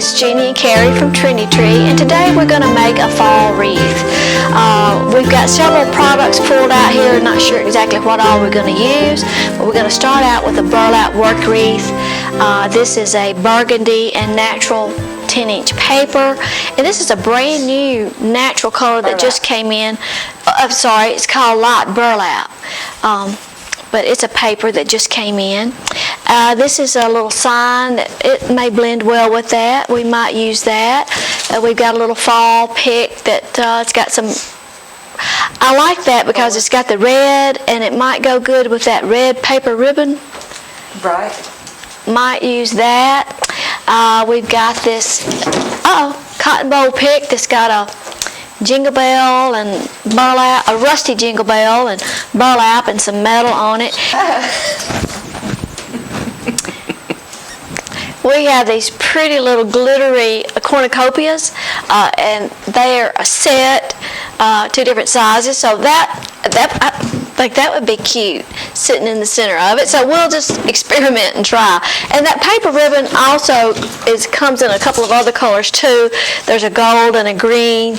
it's Jeannie and Carrie from Trendy, and today we're going to make a fall wreath. We've got several products pulled out here, not sure exactly what all we're going to use, but we're going to start out with a burlap work wreath. This is a burgundy and natural 10-inch paper, and this is a brand new natural color that just came in. I'm sorry, it's called light burlap. But it's a paper that just came in. This is a little sign that it may blend well with that. We might use that. We've got a little fall pick that it's got some. I like that because it's got the red, and it might go good with that red paper ribbon. Right. Might use that. We've got this cotton bowl pick that's got a jingle bell and burlap, a rusty jingle bell and burlap and some metal on it. We have these pretty little glittery cornucopias, and they're a set, 2 different sizes. So I think that would be cute, sitting in the center of it. So we'll just experiment and try. And that paper ribbon also comes in a couple of other colors too. There's a gold and a green,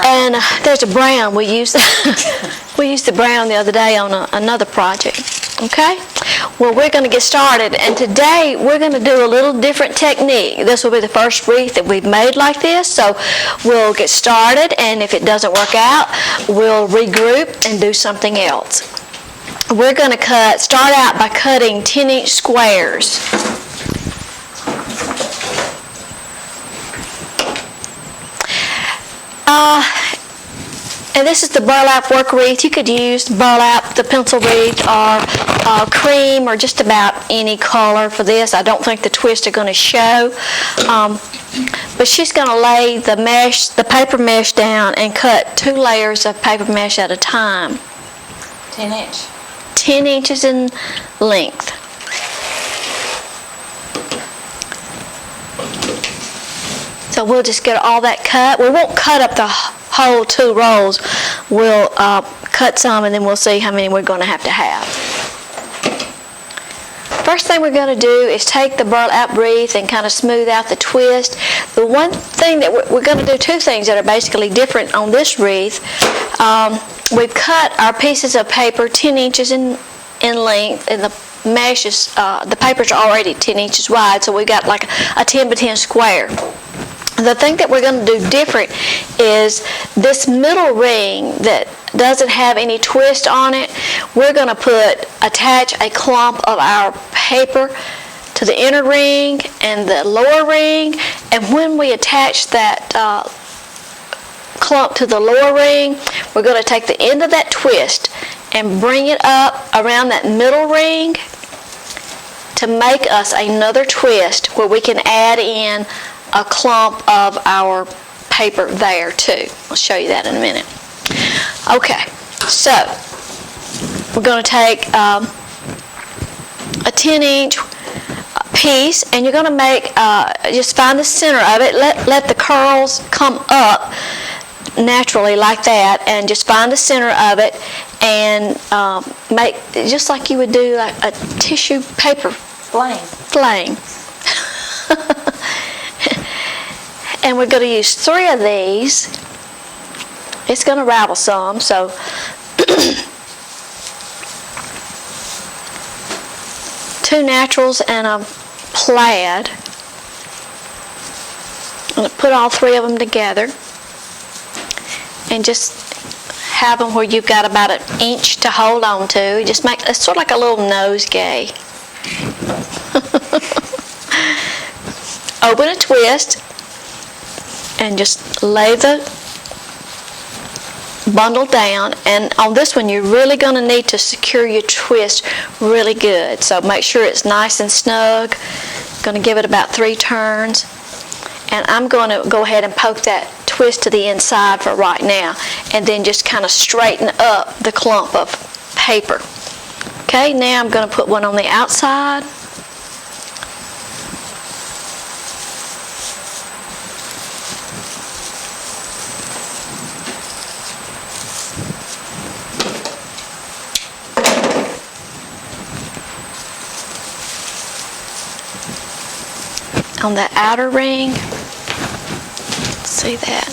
and there's a brown. We used the brown the other day on another project. Okay? Well, we're going to get started, and today we're going to do a little different technique. This will be the first wreath that we've made like this, so we'll get started, and if it doesn't work out, we'll regroup and do something else. We're going to start out by cutting 10-inch squares. And this is the burlap work wreath. You could use burlap, the pencil wreath, or cream, or just about any color for this. I don't think the twists are going to show. But she's going to lay the paper mesh down and cut 2 layers of paper mesh at a time. 10-inch. 10 inches in length. So we'll just get all that cut. We won't cut up the whole 2 rolls. We'll cut some, and then we'll see how many we're going to have. First thing we're going to do is take the burlap wreath and kind of smooth out the twist. The one thing that we're going to do 2 things that are basically different on this wreath. We've cut our pieces of paper 10 inches in length, and the mesh is, the papers are already 10 inches wide, so we've got like a 10 by 10 square. The thing that we're going to do different is this middle ring that doesn't have any twist on it. We're going to attach a clump of our paper to the inner ring and the lower ring, and when we attach that clump to the lower ring, we're going to take the end of that twist and bring it up around that middle ring to make us another twist where we can add in a clump of our paper there too. I'll show you that in a minute. Okay, so we're going to take a 10-inch piece, and you're going to make, just find the center of it, let the curls come up naturally like that, and just find the center of it, and make just like you would do like a tissue paper flame. And we're going to use 3 of these. It's going to ravel some, so two naturals and a plaid. I'm going to put all 3 of them together and just have them where you've got about 1 inch to hold on to. Just make it's sort of like a little nosegay. Open a twist and just lay the bundle down, and on this one you're really going to need to secure your twist really good, so make sure it's nice and snug. Going to give it about 3 turns, and I'm going to go ahead and poke that twist to the inside for right now, and then just kind of straighten up the clump of paper. Okay, now I'm going to put one on the outside. on the outer ring. See that?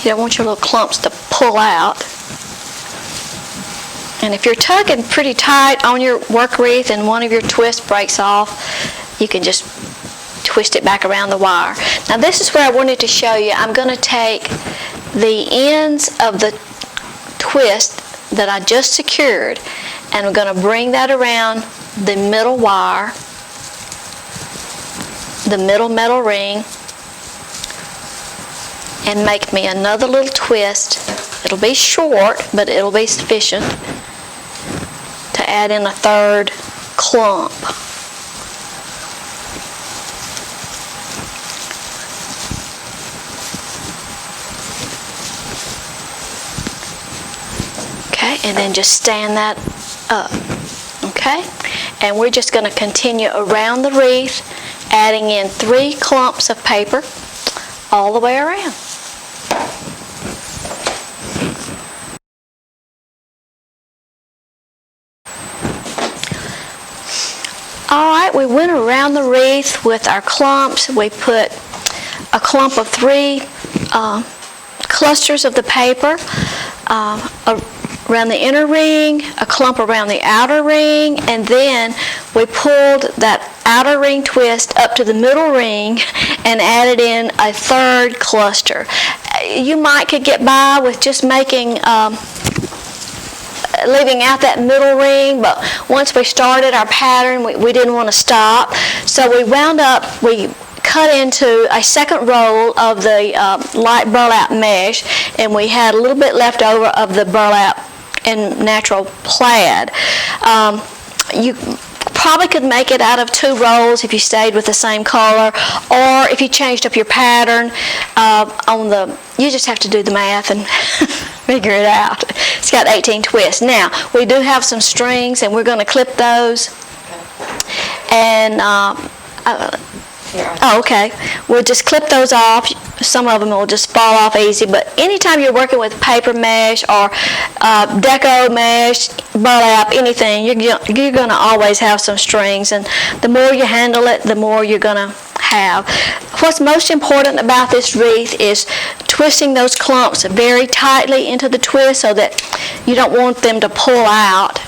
You don't want your little clumps to pull out. And if you're tugging pretty tight on your work wreath and one of your twists breaks off, you can just twist it back around the wire. Now this is where I wanted to show you. I'm going to take the ends of the twist that I just secured, and I'm going to bring that around the middle wire, the middle metal ring, and make me another little twist. It'll be short, but it'll be sufficient to add in a third clump. Okay, and then just stand that up. Okay, and we're just going to continue around the wreath, adding in 3 clumps of paper all the way around. Alright, we went around the wreath with our clumps. We put a clump of 3 clusters of the paper around the inner ring, a clump around the outer ring, and then we pulled that outer ring twist up to the middle ring and added in a 3rd cluster. You could get by with just making leaving out that middle ring, but once we started our pattern, we didn't want to stop. So we cut into a 2nd roll of the light burlap mesh, and we had a little bit left over of the burlap and natural plaid. You probably could make it out of 2 rolls if you stayed with the same color, or if you changed up your pattern you just have to do the math and figure it out. It's got 18 twists. Now, we do have some strings, and we're going to clip those. And okay. We'll just clip those off. Some of them will just fall off easy, but anytime you're working with paper mesh or deco mesh, burlap, anything, you're going to always have some strings, and the more you handle it, the more you're going to have. What's most important about this wreath is twisting those clumps very tightly into the twist so that you don't want them to pull out.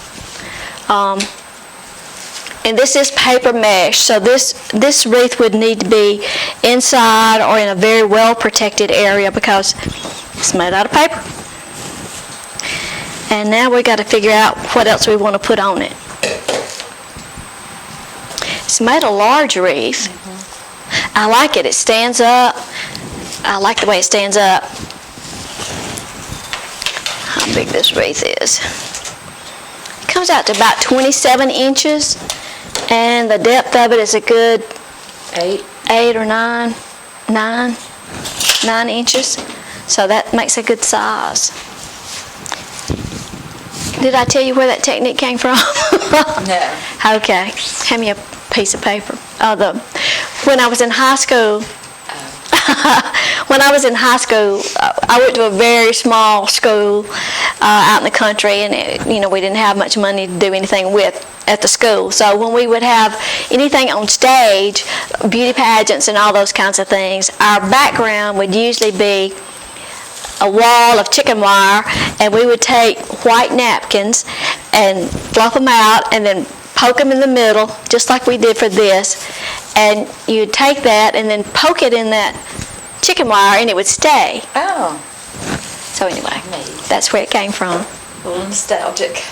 And this is paper mesh, so this wreath would need to be inside or in a very well protected area because it's made out of paper. And now we got to figure out what else we want to put on it. It's made a large wreath. I like it. It stands up. I like the way it stands up. How big this wreath is. It comes out to about 27 inches. And the depth of it is a good 8 or 9 inches. So that makes a good size. Did I tell you where that technique came from? No. Okay. Hand me a piece of paper. When I was in high school, I went to a very small school out in the country, and we didn't have much money to do anything with at the school. So when we would have anything on stage, beauty pageants and all those kinds of things, our background would usually be a wall of chicken wire, and we would take white napkins and fluff them out and then poke them in the middle, just like we did for this, and you'd take that and then poke it in that chicken wire and it would stay. Oh. So anyway, that's where it came from. A little nostalgic.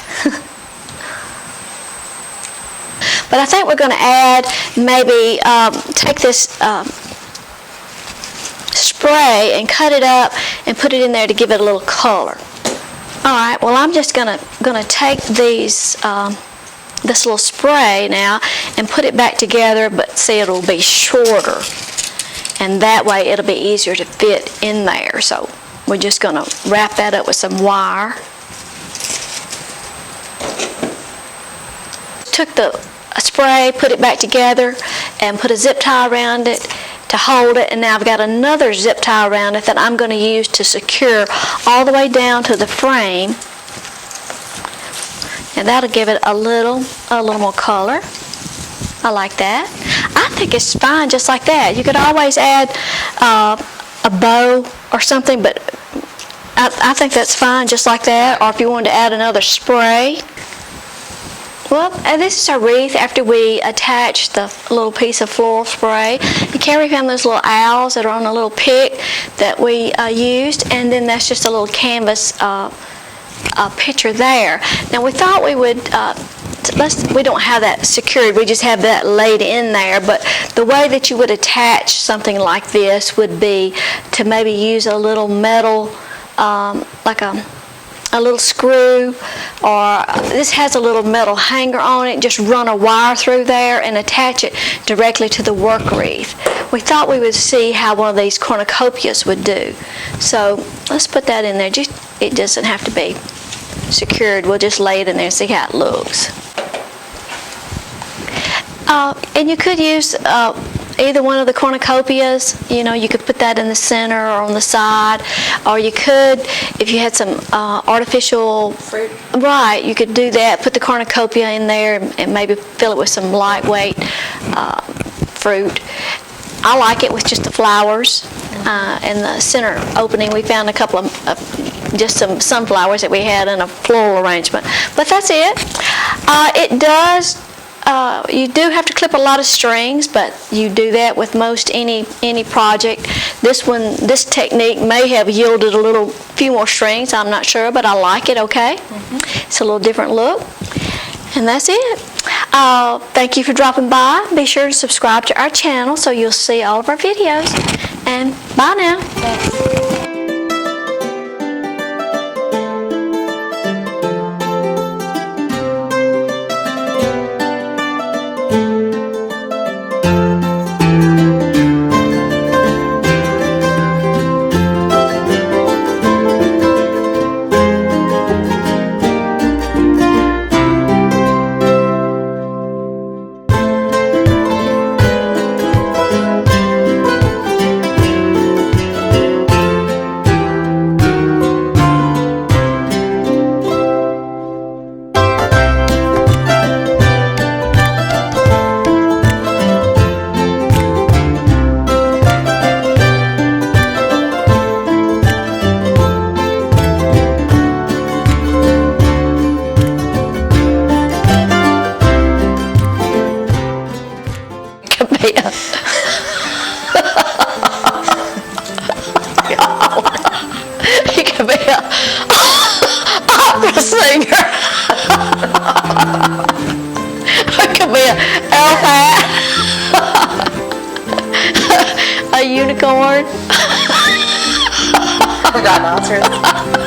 But I think we're going to add, maybe take this spray and cut it up and put it in there to give it a little color. All right, well, I'm just going to take these this little spray now and put it back together, but see, it'll be shorter, and that way it'll be easier to fit in there. So we're just going to wrap that up with some wire. Took the spray, put it back together, and put a zip tie around it, to hold it, and now I've got another zip tie around it that I'm going to use to secure all the way down to the frame. And that'll give it a little more color. I like that. I think it's fine just like that. You could always add a bow or something, but I think that's fine just like that. Or if you wanted to add another spray. Well, and this is our wreath after we attach the little piece of floral spray. And Carrie found those little owls that are on a little pick that we used, and then that's just a little canvas picture there. Now we thought we would, we don't have that secured, we just have that laid in there, but the way that you would attach something like this would be to maybe use a little metal, like a little screw, or this has a little metal hanger on it, just run a wire through there and attach it directly to the work wreath. We thought we would see how one of these cornucopias would do. So let's put that in there. It doesn't have to be secured. We'll just lay it in there and see how it looks. And you could use either one of the cornucopias. You know, you could put that in the center or on the side, or you could, if you had some artificial fruit, right, you could do that. Put the cornucopia in there and maybe fill it with some lightweight fruit. I like it with just the flowers and the center opening. We found a couple of just some sunflowers that we had in a floral arrangement, but that's it. It does. You do have to clip a lot of strings, but you do that with most any project. This technique may have yielded a few more strings. I'm not sure, but I like it. Okay, It's a little different look, and that's it. Thank you for dropping by. Be sure to subscribe to our channel so you'll see all of our videos. And bye now. Thanks. You could be a opera singer. It could be an elf hat, a unicorn, Rhinoceros.